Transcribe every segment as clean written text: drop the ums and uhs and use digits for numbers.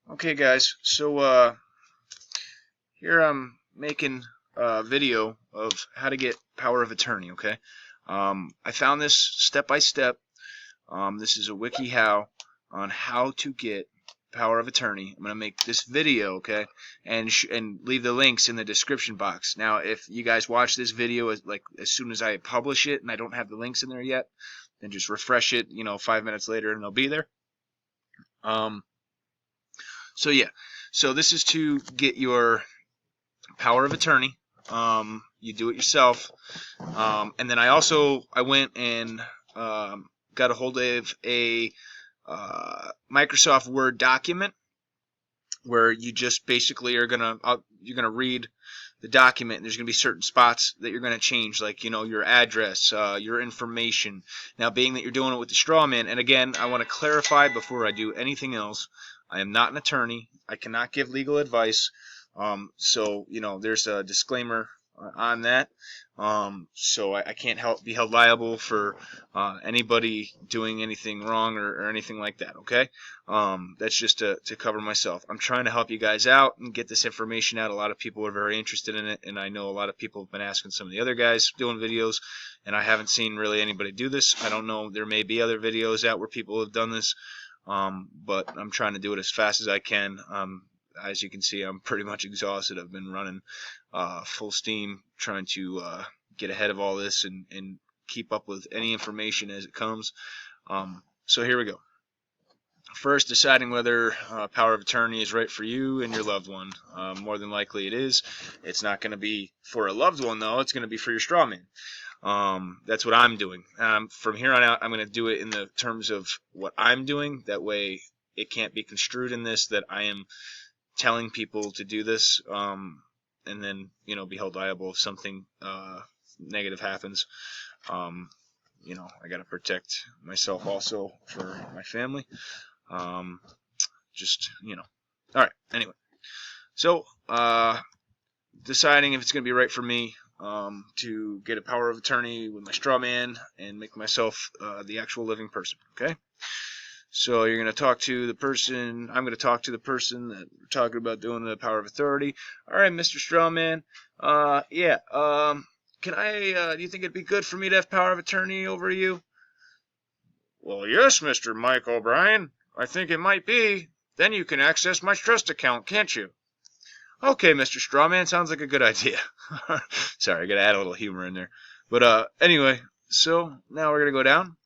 Okay, guys, so here I'm making a video of how to get power of attorney, okay? I found this step by step. This is a wiki how on how to get power of attorney. I'm going to make this video, okay? And leave the links in the description box. Now, if you guys watch this video as soon as I publish it and I don't have the links in there yet, then just refresh it, 5 minutes later and they'll be there. So yeah, so this is to get your power of attorney. You do it yourself, and then I went and got a hold of a Microsoft Word document where you just basically are you're gonna read the document, and there's gonna be certain spots that you're gonna change, like your address, your information. Now, being that you're doing it with the straw man, and again, I want to clarify before I do anything else, I am not an attorney. I cannot give legal advice. So there's a disclaimer on that. So I can't be held liable for anybody doing anything wrong or anything like that. Okay. That's just to cover myself. I'm trying to help you guys out and get this information out. A lot of people are very interested in it, and I know a lot of people have been asking some of the other guys doing videos, and I haven't seen really anybody do this. I don't know. There may be other videos out where people have done this. But I'm trying to do it as fast as I can. As you can see, I'm pretty much exhausted. I've been running full steam trying to get ahead of all this and keep up with any information as it comes. So here we go. First, deciding whether power of attorney is right for you and your loved one. More than likely it is. It's not going to be for a loved one, though. It's going to be for your straw man. That's what I'm doing. From here on out, I'm going to do it in the terms of what I'm doing. That way, it can't be construed in this that I am telling people to do this, and then be held liable if something negative happens. I got to protect myself also for my family. All right. Anyway, so deciding if it's going to be right for me to get a power of attorney with my straw man and make myself the actual living person. Okay, so you're going to talk to the person. I'm going to talk to the person that we're talking about doing the power of authority. All right, Mr. Strawman. Yeah. Can I? Do you think it'd be good for me to have power of attorney over you? Well, yes, Mr. Mike O'Brien. I think it might be. Then you can access my trust account, can't you? Okay, Mr. Strawman, sounds like a good idea. Sorry, I gotta add a little humor in there. But anyway, so now we're gonna go down.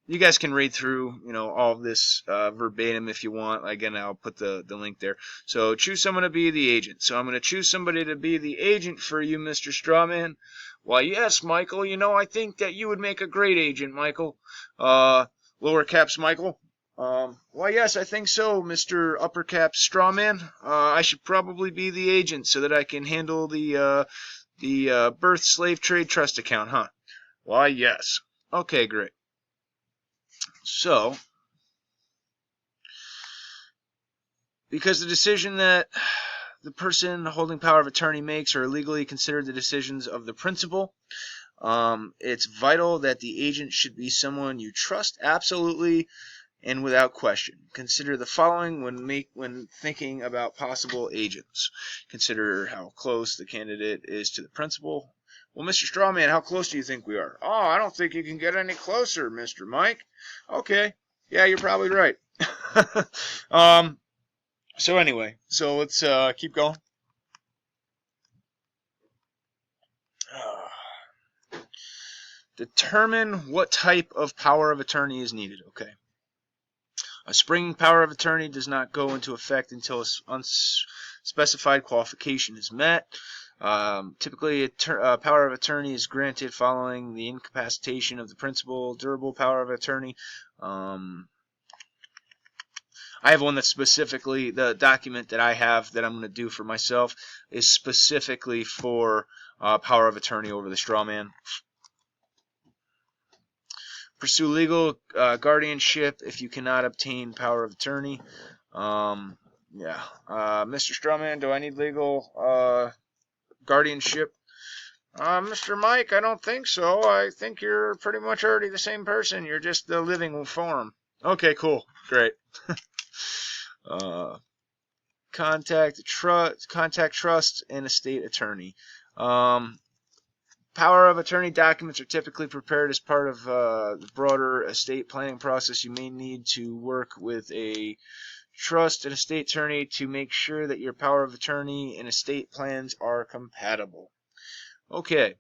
You guys can read through, all of this verbatim if you want. Again, I'll put the link there. So choose someone to be the agent. So I'm gonna choose somebody to be the agent for you, Mr. Strawman. Why, yes, Michael. I think that you would make a great agent, Michael. Lower caps, Michael. Why, yes, I think so, Mr. Uppercap Strawman. I should probably be the agent so that I can handle the birth slave trade trust account, huh? Why, yes. Okay, great. So, because the decision that the person holding power of attorney makes are legally considered the decisions of the principal, it's vital that the agent should be someone you trust absolutely and without question. Consider the following when thinking about possible agents. Consider how close the candidate is to the principal. Well, Mr. Strawman, how close do you think we are? Oh, I don't think you can get any closer, Mr. Mike. Okay. Yeah, you're probably right. So anyway, so let's keep going. Determine what type of power of attorney is needed. Okay. A springing power of attorney does not go into effect until an unspecified qualification is met. Typically, a power of attorney is granted following the incapacitation of the principal. Durable power of attorney. I have one that's specifically, the document that I have that I'm going to do for myself is specifically for power of attorney over the straw man. Pursue legal guardianship if you cannot obtain power of attorney. Mr. Strawman, do I need legal guardianship? Mr. Mike, I don't think so. I think you're pretty much already the same person. You're just the living form. Okay, cool. Great. Contact trust and estate attorney. Power of attorney documents are typically prepared as part of the broader estate planning process. You may need to work with a trust and estate attorney to make sure that your power of attorney and estate plans are compatible. Okay.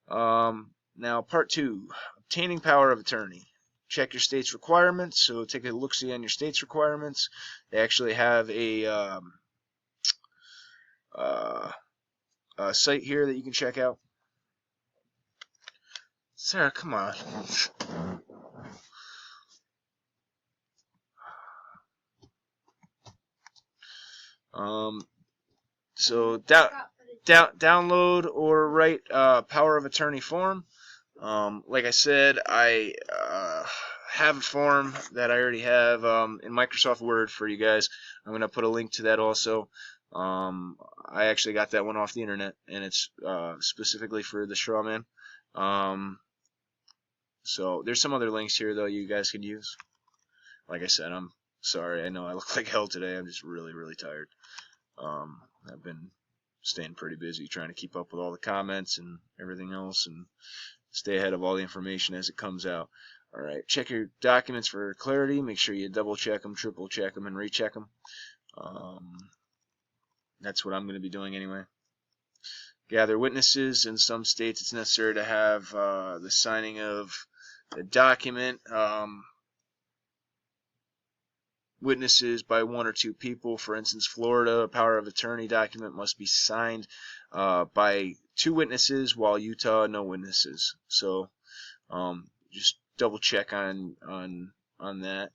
Now, part 2, obtaining power of attorney. Check your state's requirements. So take a look-see on your state's requirements. They actually have a site here that you can check out. Sarah, come on. So download or write power of attorney form. Like I said, I have a form that I already have in Microsoft Word for you guys. I'm going to put a link to that also. I actually got that one off the internet, and it's specifically for the straw man. So there's some other links here, though, you guys can use. Like I said, I'm sorry. I know I look like hell today. I'm just really, really tired. I've been staying pretty busy trying to keep up with all the comments and everything else and stay ahead of all the information as it comes out. Alright, check your documents for clarity. Make sure you double check them, triple check them, and recheck them. That's what I'm going to be doing anyway. Gather witnesses. In some states it's necessary to have the signing of the document. Witnesses by 1 or 2 people. For instance, Florida, a power of attorney document must be signed by 2 witnesses, while Utah, no witnesses. So just double check on that.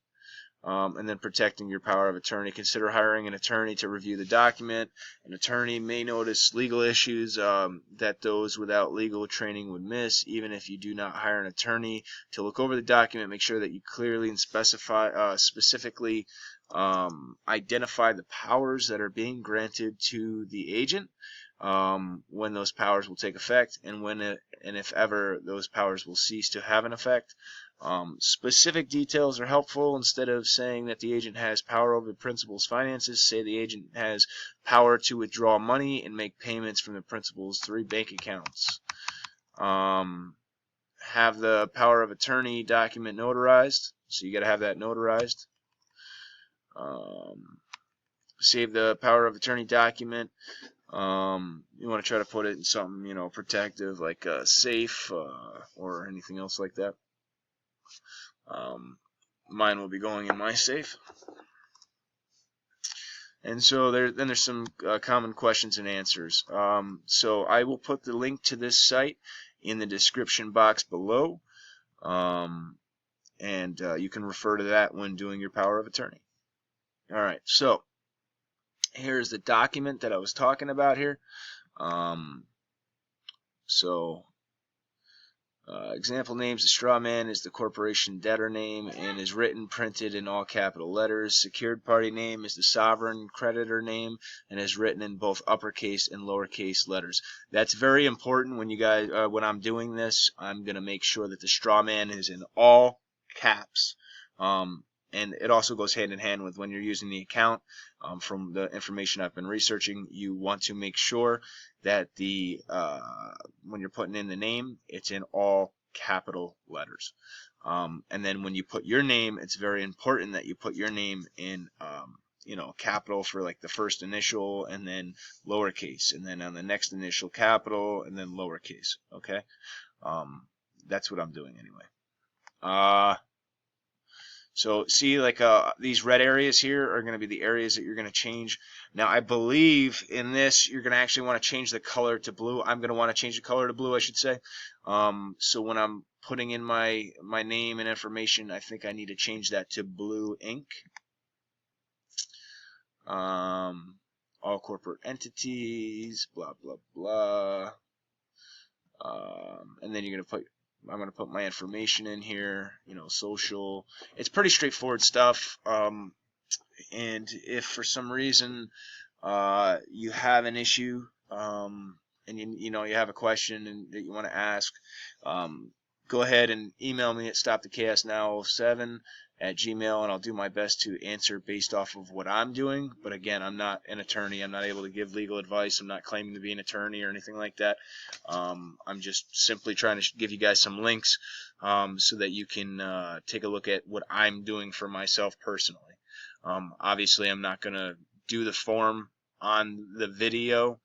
And then protecting your power of attorney. Consider hiring an attorney to review the document. An attorney may notice legal issues that those without legal training would miss. Even if you do not hire an attorney to look over the document, make sure that you clearly and specifically identify the powers that are being granted to the agent, when those powers will take effect, and when and if ever those powers will cease to have an effect. Specific details are helpful. Instead of saying that the agent has power over the principal's finances, say the agent has power to withdraw money and make payments from the principal's 3 bank accounts. Have the power of attorney document notarized, so you got to have that notarized. Save the power of attorney document. You want to try to put it in something, protective, like a safe or anything else like that. Mine will be going in my safe. And so there's some common questions and answers. So I will put the link to this site in the description box below, and you can refer to that when doing your power of attorney. All right, so here's the document that I was talking about here. Example names: the straw man is the corporation debtor name and is written, printed in all capital letters. Secured party name is the sovereign creditor name and is written in both uppercase and lowercase letters. That's very important when you guys, when I'm doing this, I'm going to make sure that the straw man is in all caps. And it also goes hand in hand with when you're using the account. From the information I've been researching, you want to make sure that when you're putting in the name, it's in all capital letters. And then when you put your name, it's very important that you put your name in capital for like the first initial, and then lowercase, and then on the next initial capital, and then lowercase. Okay, that's what I'm doing anyway. So see, like these red areas here are going to be the areas that you're going to change. Now I believe in this you're going to actually want to change the color to blue. I'm going to want to change the color to blue, I should say. So when I'm putting in my name and information, I think I need to change that to blue ink. All corporate entities, blah blah blah. And then you're going to put, I'm going to put my information in here, social. It's pretty straightforward stuff. And if for some reason you have an issue, and you have a question and that you want to ask, go ahead and email me at stopthechaosnow07, gmail, and I'll do my best to answer based off of what I'm doing. But again, I'm not an attorney. I'm not able to give legal advice. I'm not claiming to be an attorney or anything like that. I'm just simply trying to give you guys some links so that you can take a look at what I'm doing for myself personally. Obviously, I'm not going to do the form on the video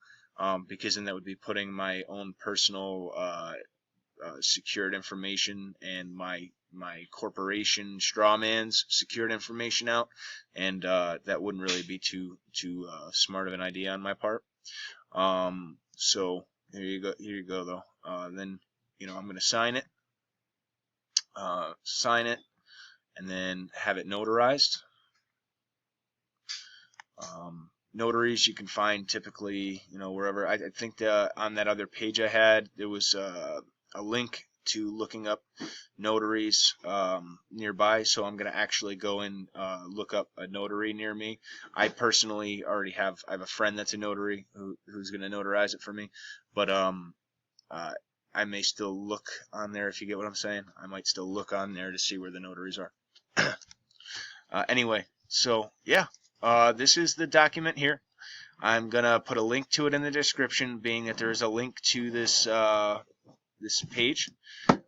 because then that would be putting my own personal secured information and my corporation strawman's secured information out, and that wouldn't really be too smart of an idea on my part. So here you go though. Then I'm going to sign it, and then have it notarized. Notaries you can find typically wherever. I think on that other page I had, there was a link to looking up notaries nearby, so I'm going to actually go and look up a notary near me. I personally already have a friend that's a notary who's going to notarize it for me, but I may still look on there, if you get what I'm saying. I might still look on there to see where the notaries are. Anyway, so yeah, this is the document here. I'm going to put a link to it in the description, being that there is a link to this this page,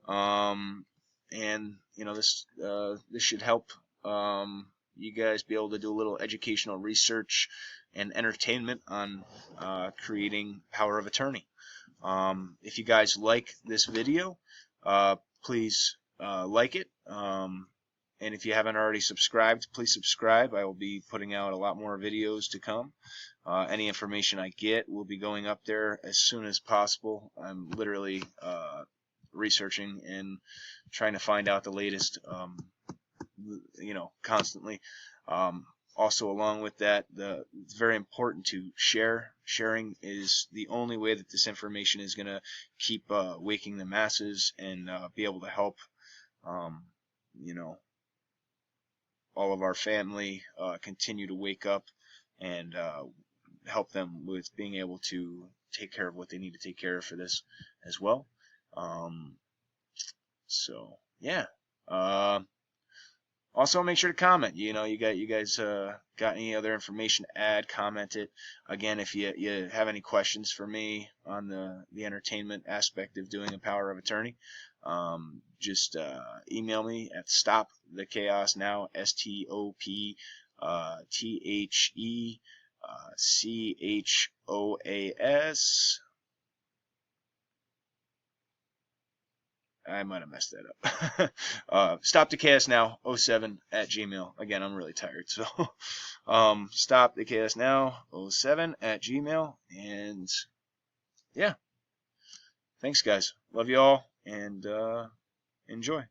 and this should help you guys be able to do a little educational research and entertainment on creating power of attorney. If you guys like this video, please like it, and if you haven't already subscribed, please subscribe. I will be putting out a lot more videos to come. Any information I get will be going up there as soon as possible. I'm literally researching and trying to find out the latest, constantly. Also, along with that, it's very important to share. Sharing is the only way that this information is going to keep waking the masses and be able to help, all of our family continue to wake up and help them with being able to take care of what they need to take care of for this as well. So yeah. Also, make sure to comment. You guys got any other information to add? Comment it. Again, if you have any questions for me on the entertainment aspect of doing a power of attorney, just email me at stopthechaosnow, STOPTHECHOAS. I might have messed that up. stopthechaosnow07@gmail. Again, I'm really tired, so stopthechaosnow07@gmail. And yeah, thanks guys. Love you all, and enjoy.